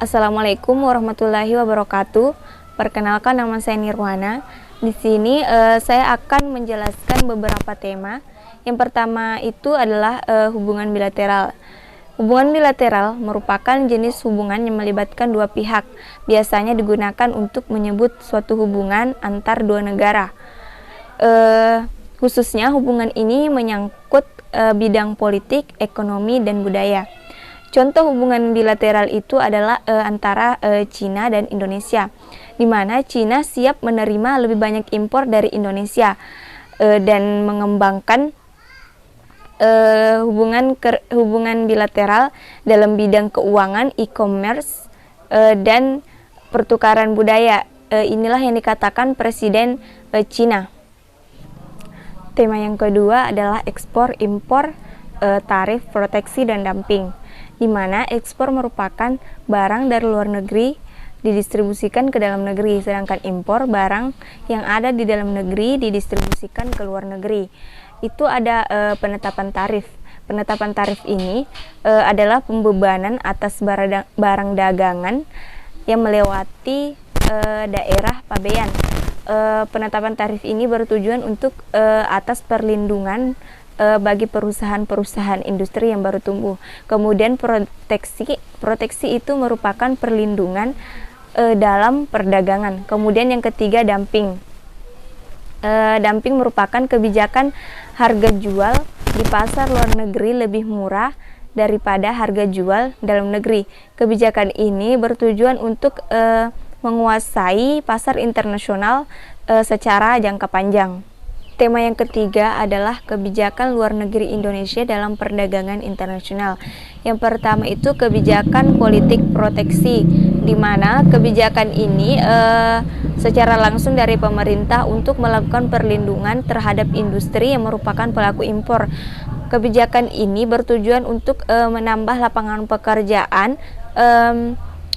Assalamualaikum warahmatullahi wabarakatuh. Perkenalkan, nama saya Nirwana. Di sini saya akan menjelaskan beberapa tema. Yang pertama itu adalah hubungan bilateral. Hubungan bilateral merupakan jenis hubungan yang melibatkan dua pihak. Biasanya digunakan untuk menyebut suatu hubungan antar dua negara. Khususnya hubungan ini menyangkut bidang politik, ekonomi, dan budaya. Contoh hubungan bilateral itu adalah antara Cina dan Indonesia, di mana Cina siap menerima lebih banyak impor dari Indonesia dan mengembangkan hubungan bilateral dalam bidang keuangan, e-commerce, dan pertukaran budaya. Inilah yang dikatakan Presiden Cina. Tema yang kedua adalah ekspor, impor, tarif, proteksi, dan dumping, di mana ekspor merupakan barang dari luar negeri didistribusikan ke dalam negeri, sedangkan impor barang yang ada di dalam negeri didistribusikan ke luar negeri. Itu ada penetapan tarif. Penetapan tarif ini adalah pembebanan atas barang dagangan yang melewati daerah pabean. Penetapan tarif ini bertujuan untuk atas perlindungan bagi perusahaan-perusahaan industri yang baru tumbuh. Kemudian proteksi itu merupakan perlindungan dalam perdagangan. Kemudian yang ketiga, dumping. Dumping merupakan kebijakan harga jual di pasar luar negeri lebih murah daripada harga jual dalam negeri. Kebijakan ini bertujuan untuk menguasai pasar internasional secara jangka panjang. Tema yang ketiga adalah kebijakan luar negeri Indonesia dalam perdagangan internasional. Yang pertama itu kebijakan politik proteksi, di mana kebijakan ini secara langsung dari pemerintah untuk melakukan perlindungan terhadap industri yang merupakan pelaku impor. Kebijakan ini bertujuan untuk menambah lapangan pekerjaan,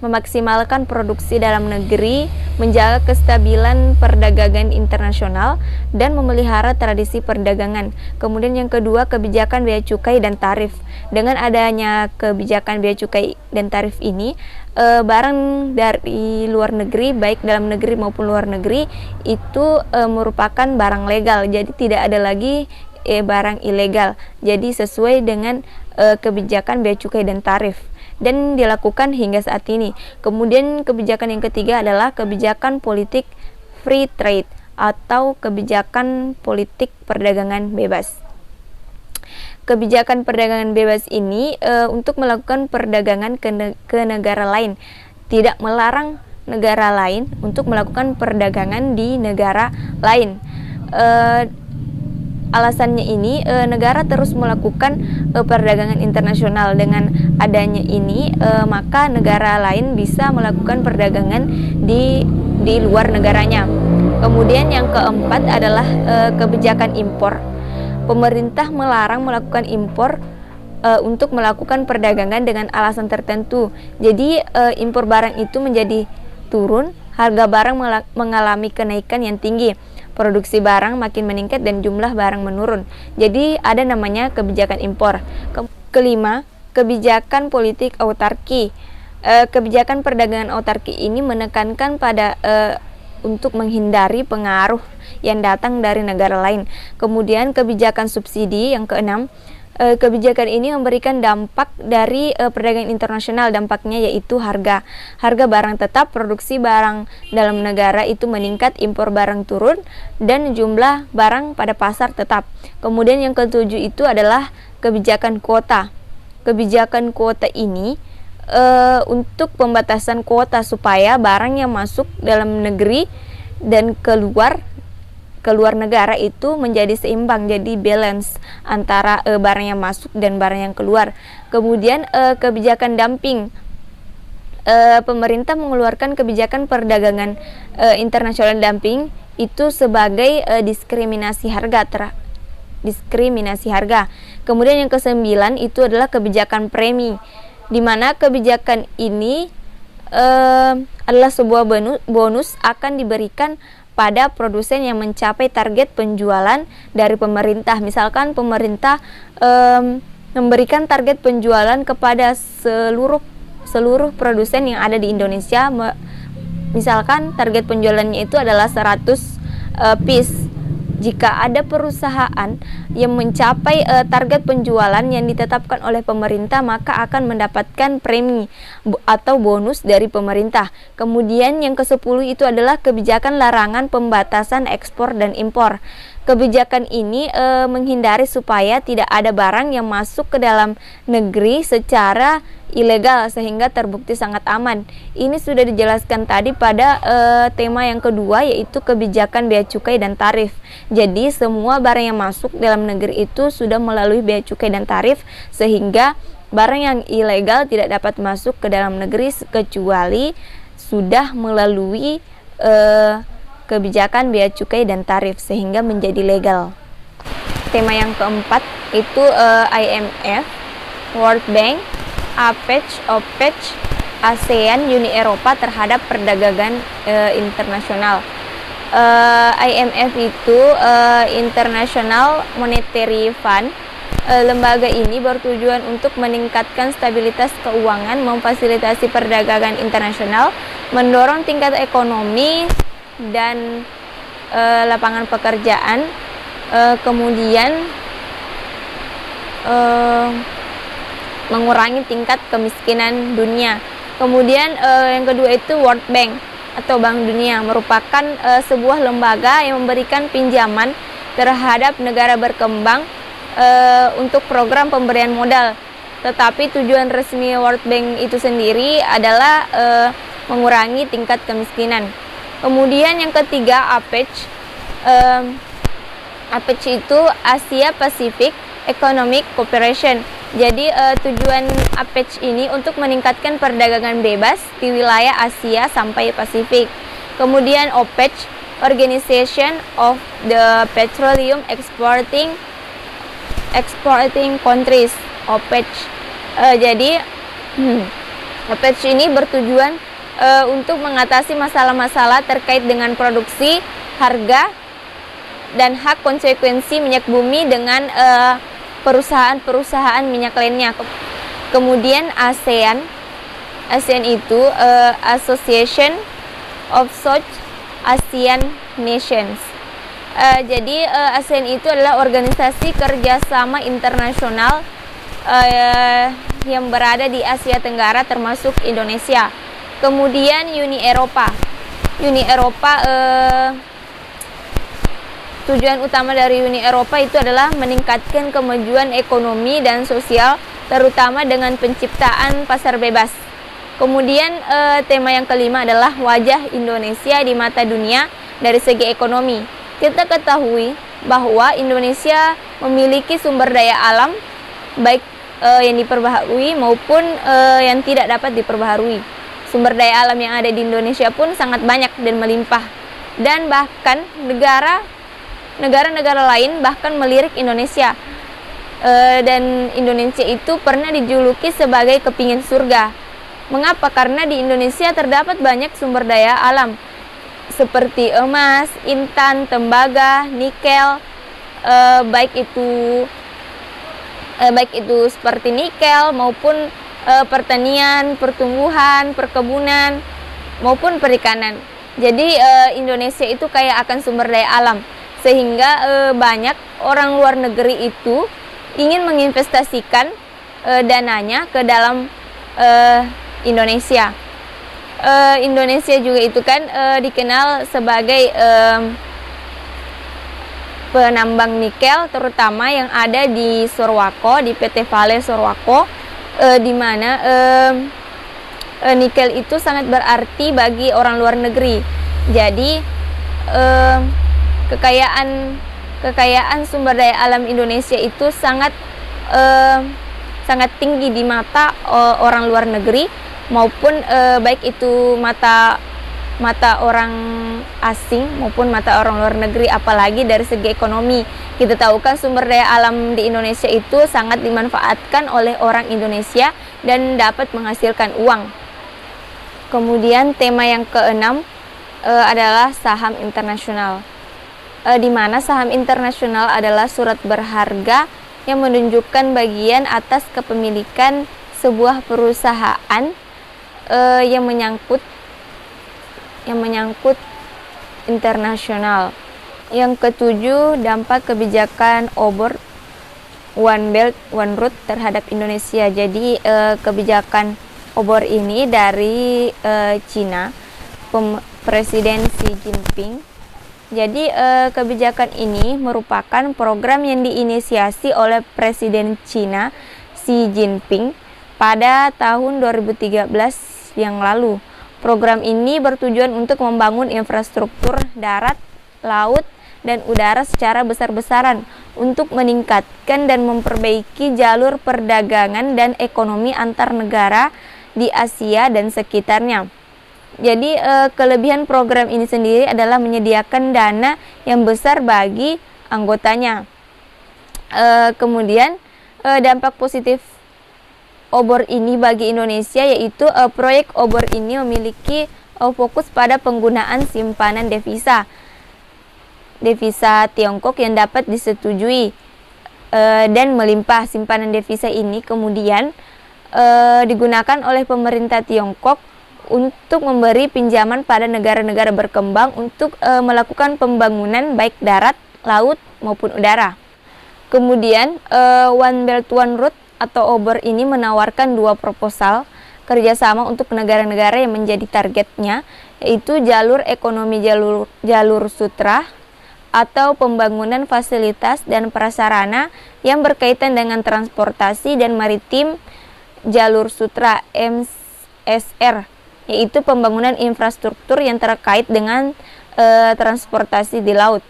memaksimalkan produksi dalam negeri, menjaga kestabilan perdagangan internasional, dan memelihara tradisi perdagangan. Kemudian yang kedua, kebijakan bea cukai dan tarif. Dengan adanya kebijakan bea cukai dan tarif ini, barang dari luar negeri, baik dalam negeri maupun luar negeri, itu merupakan barang legal. Jadi tidak ada lagi barang ilegal. Jadi sesuai dengan kebijakan bea cukai dan tarif, dan dilakukan hingga saat ini. Kemudian kebijakan yang ketiga adalah kebijakan politik free trade atau kebijakan politik perdagangan bebas. Kebijakan perdagangan bebas ini untuk melakukan perdagangan ke negara lain, tidak melarang negara lain untuk melakukan perdagangan di negara lain. Alasannya ini negara terus melakukan perdagangan internasional. Dengan adanya ini maka negara lain bisa melakukan perdagangan di luar negaranya. Kemudian yang keempat adalah kebijakan impor. Pemerintah melarang melakukan impor untuk melakukan perdagangan dengan alasan tertentu. Jadi impor barang itu menjadi turun, harga barang mengalami kenaikan yang tinggi, produksi barang makin meningkat dan jumlah barang menurun. Jadi ada namanya kebijakan impor. Kelima, kebijakan politik autarki. Kebijakan perdagangan autarki ini menekankan pada untuk menghindari pengaruh yang datang dari negara lain. Kemudian kebijakan subsidi yang keenam. Kebijakan ini memberikan dampak dari perdagangan internasional. Dampaknya yaitu harga barang tetap, produksi barang dalam negara itu meningkat, impor barang turun, dan jumlah barang pada pasar tetap. Kemudian yang ketujuh itu adalah kebijakan kuota. Kebijakan kuota ini untuk pembatasan kuota supaya barang yang masuk dalam negeri dan keluar negara itu menjadi seimbang, jadi balance antara barang yang masuk dan barang yang keluar. Kemudian kebijakan dumping. Pemerintah mengeluarkan kebijakan perdagangan internasional dumping itu sebagai diskriminasi harga. Kemudian yang kesembilan itu adalah kebijakan premi, di mana kebijakan ini adalah sebuah bonus akan diberikan pada produsen yang mencapai target penjualan dari pemerintah. Misalkan pemerintah memberikan target penjualan kepada seluruh seluruh produsen yang ada di Indonesia. Misalkan target penjualannya itu adalah 100 piece. Jika ada perusahaan yang mencapai target penjualan yang ditetapkan oleh pemerintah, maka akan mendapatkan premi atau bonus dari pemerintah. Kemudian yang ke-10 itu adalah kebijakan larangan pembatasan ekspor dan impor. Kebijakan ini menghindari supaya tidak ada barang yang masuk ke dalam negeri secara ilegal sehingga terbukti sangat aman. Ini sudah dijelaskan tadi pada tema yang kedua, yaitu kebijakan bea cukai dan tarif. Jadi semua barang yang masuk dalam negeri itu sudah melalui bea cukai dan tarif, sehingga barang yang ilegal tidak dapat masuk ke dalam negeri kecuali sudah melalui kebijakan bea cukai dan tarif sehingga menjadi legal. Tema yang keempat itu IMF, World Bank, APEC, OPEC, ASEAN, Uni Eropa terhadap perdagangan internasional. IMF itu International Monetary Fund. Lembaga ini bertujuan untuk meningkatkan stabilitas keuangan, memfasilitasi perdagangan internasional, mendorong tingkat ekonomi dan lapangan pekerjaan, kemudian mengurangi tingkat kemiskinan dunia. Kemudian yang kedua itu World Bank atau Bank Dunia, merupakan sebuah lembaga yang memberikan pinjaman terhadap negara berkembang untuk program pemberian modal. Tetapi tujuan resmi World Bank itu sendiri adalah mengurangi tingkat kemiskinan. Kemudian yang ketiga APEC. APEC itu Asia Pacific Economic Cooperation. Jadi tujuan APEC ini untuk meningkatkan perdagangan bebas di wilayah Asia sampai Pasifik. Kemudian OPEC, Organization of the Petroleum Exporting Countries, OPEC. Jadi OPEC ini bertujuan untuk mengatasi masalah-masalah terkait dengan produksi, harga, dan hak konsekuensi minyak bumi dengan perusahaan-perusahaan minyak lainnya. Kemudian ASEAN itu Association of South Asian Nations. Jadi ASEAN itu adalah organisasi kerjasama internasional yang berada di Asia Tenggara termasuk Indonesia. Kemudian Uni Eropa. Tujuan utama dari Uni Eropa itu adalah meningkatkan kemajuan ekonomi dan sosial, terutama dengan penciptaan pasar bebas. Kemudian tema yang kelima adalah wajah Indonesia di mata dunia dari segi ekonomi. Kita ketahui bahwa Indonesia memiliki sumber daya alam, baik yang diperbaharui maupun yang tidak dapat diperbaharui. Sumber daya alam yang ada di Indonesia pun sangat banyak dan melimpah. Dan bahkan negara-negara lain bahkan melirik Indonesia, dan Indonesia itu pernah dijuluki sebagai kepingin surga. Mengapa? Karena di Indonesia terdapat banyak sumber daya alam seperti emas, intan, tembaga, nikel, baik itu seperti nikel maupun pertanian, pertumbuhan, perkebunan maupun perikanan. Jadi Indonesia itu kaya akan sumber daya alam, sehingga banyak orang luar negeri itu ingin menginvestasikan dananya ke dalam Indonesia. Indonesia juga itu kan dikenal sebagai penambang nikel, terutama yang ada di Sorowako, di PT Vale Sorowako, di mana nikel itu sangat berarti bagi orang luar negeri. Jadi kekayaan sumber daya alam Indonesia itu sangat tinggi di mata orang luar negeri maupun baik itu mata orang asing maupun mata orang luar negeri, apalagi dari segi ekonomi. Kita tahu kan sumber daya alam di Indonesia itu sangat dimanfaatkan oleh orang Indonesia dan dapat menghasilkan uang. Kemudian tema yang keenam adalah saham internasional. Di mana saham internasional adalah surat berharga yang menunjukkan bagian atas kepemilikan sebuah perusahaan yang menyangkut internasional. Yang ketujuh, dampak kebijakan obor One Belt One Road terhadap Indonesia. Jadi kebijakan obor ini dari Cina, Presiden Xi Jinping. Jadi kebijakan ini merupakan program yang diinisiasi oleh Presiden Cina Xi Jinping pada tahun 2013 yang lalu. Program ini bertujuan untuk membangun infrastruktur darat, laut, dan udara secara besar-besaran untuk meningkatkan dan memperbaiki jalur perdagangan dan ekonomi antar negara di Asia dan sekitarnya. Jadi kelebihan program ini sendiri adalah menyediakan dana yang besar bagi anggotanya. Kemudian dampak positif obor ini bagi Indonesia yaitu proyek obor ini memiliki fokus pada penggunaan simpanan devisa Tiongkok yang dapat disetujui dan melimpah. Simpanan devisa ini kemudian digunakan oleh pemerintah Tiongkok untuk memberi pinjaman pada negara-negara berkembang untuk melakukan pembangunan baik darat, laut maupun udara. Kemudian One Belt One Road atau obor ini menawarkan dua proposal kerjasama untuk negara-negara yang menjadi targetnya, yaitu jalur ekonomi jalur sutra atau pembangunan fasilitas dan prasarana yang berkaitan dengan transportasi dan maritim, jalur sutra MSR, yaitu pembangunan infrastruktur yang terkait dengan transportasi di laut.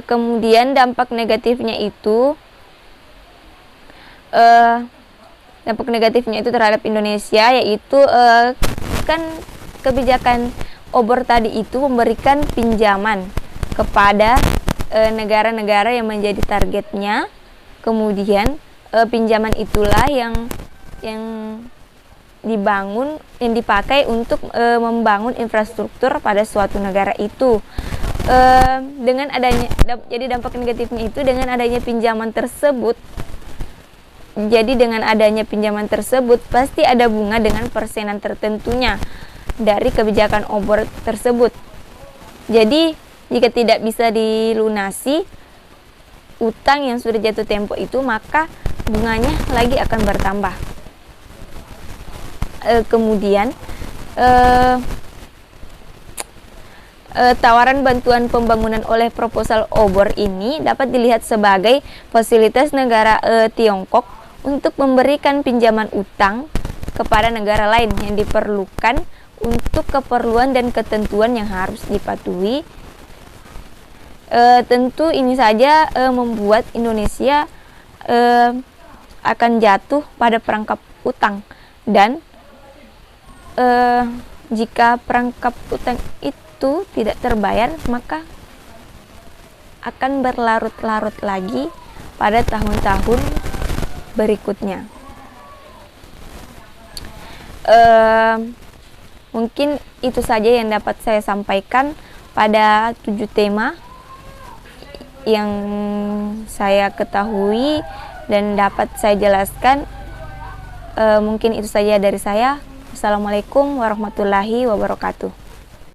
Kemudian dampak negatifnya itu terhadap Indonesia, yaitu kan kebijakan obor tadi itu memberikan pinjaman kepada negara-negara yang menjadi targetnya. Kemudian pinjaman itulah yang dipakai untuk membangun infrastruktur pada suatu negara itu. Jadi dampak negatifnya itu dengan adanya pinjaman tersebut. Jadi dengan adanya pinjaman tersebut pasti ada bunga dengan persenan tertentunya dari kebijakan obor tersebut. Jadi jika tidak bisa dilunasi utang yang sudah jatuh tempo itu, maka bunganya lagi akan bertambah. Kemudian tawaran bantuan pembangunan oleh proposal obor ini dapat dilihat sebagai fasilitas negara Tiongkok untuk memberikan pinjaman utang kepada negara lain yang diperlukan untuk keperluan dan ketentuan yang harus dipatuhi. Tentu ini saja membuat Indonesia akan jatuh pada perangkap utang, dan jika perangkap utang itu tidak terbayar, maka akan berlarut-larut lagi pada tahun-tahun berikutnya. Mungkin itu saja yang dapat saya sampaikan pada 7 tema yang saya ketahui dan dapat saya jelaskan. Mungkin itu saja dari saya. Assalamualaikum warahmatullahi wabarakatuh.